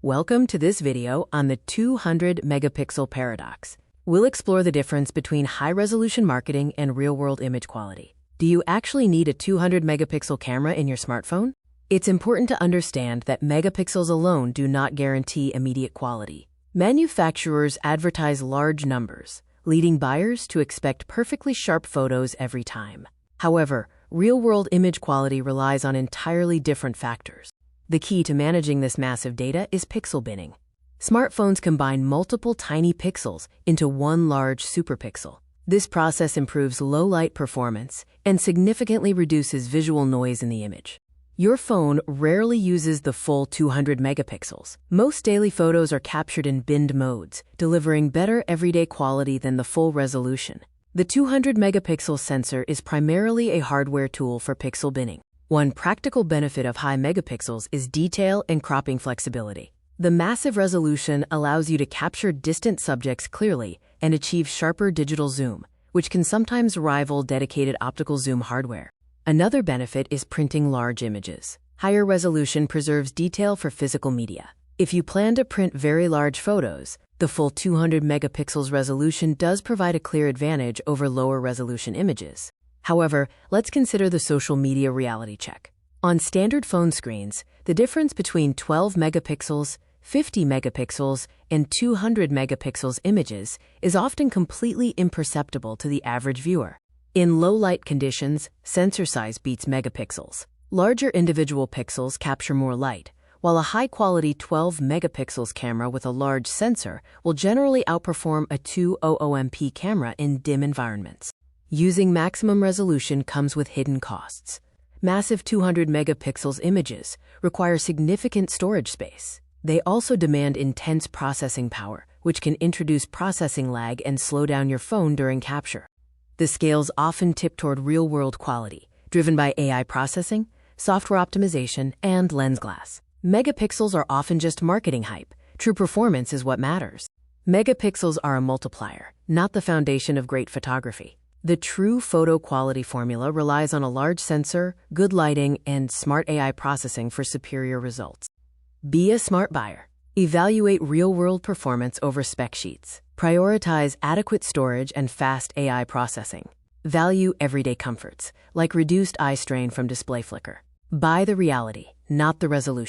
Welcome to this video on the 200 megapixel paradox. We'll explore the difference between high-resolution marketing and real-world image quality. Do you actually need a 200 megapixel camera in your smartphone? It's important to understand that megapixels alone do not guarantee immediate quality. Manufacturers advertise large numbers, leading buyers to expect perfectly sharp photos every time. However, real-world image quality relies on entirely different factors. The key to managing this massive data is pixel binning. Smartphones combine multiple tiny pixels into one large superpixel. This process improves low-light performance and significantly reduces visual noise in the image. Your phone rarely uses the full 200 megapixels. Most daily photos are captured in binned modes, delivering better everyday quality than the full resolution. The 200 megapixel sensor is primarily a hardware tool for pixel binning. One practical benefit of high megapixels is detail and cropping flexibility. The massive resolution allows you to capture distant subjects clearly and achieve sharper digital zoom, which can sometimes rival dedicated optical zoom hardware. Another benefit is printing large images. Higher resolution preserves detail for physical media. If you plan to print very large photos, the full 200 megapixels resolution does provide a clear advantage over lower resolution images. However, let's consider the social media reality check. On standard phone screens, the difference between 12 megapixels, 50 megapixels, and 200 megapixels images is often completely imperceptible to the average viewer. In low-light conditions, sensor size beats megapixels. Larger individual pixels capture more light, while a high-quality 12 megapixels camera with a large sensor will generally outperform a 200MP camera in dim environments. Using maximum resolution comes with hidden costs. Massive 200 megapixels images require significant storage space. They also demand intense processing power, which can introduce processing lag and slow down your phone during capture. The scales often tip toward real-world quality, driven by AI processing, software optimization, and lens glass. Megapixels are often just marketing hype. True performance is what matters. Megapixels are a multiplier, not the foundation of great photography. The true photo quality formula relies on a large sensor, good lighting, and smart AI processing for superior results. Be a smart buyer. Evaluate real-world performance over spec sheets. Prioritize adequate storage and fast AI processing. Value everyday comforts, like reduced eye strain from display flicker. Buy the reality, not the resolution.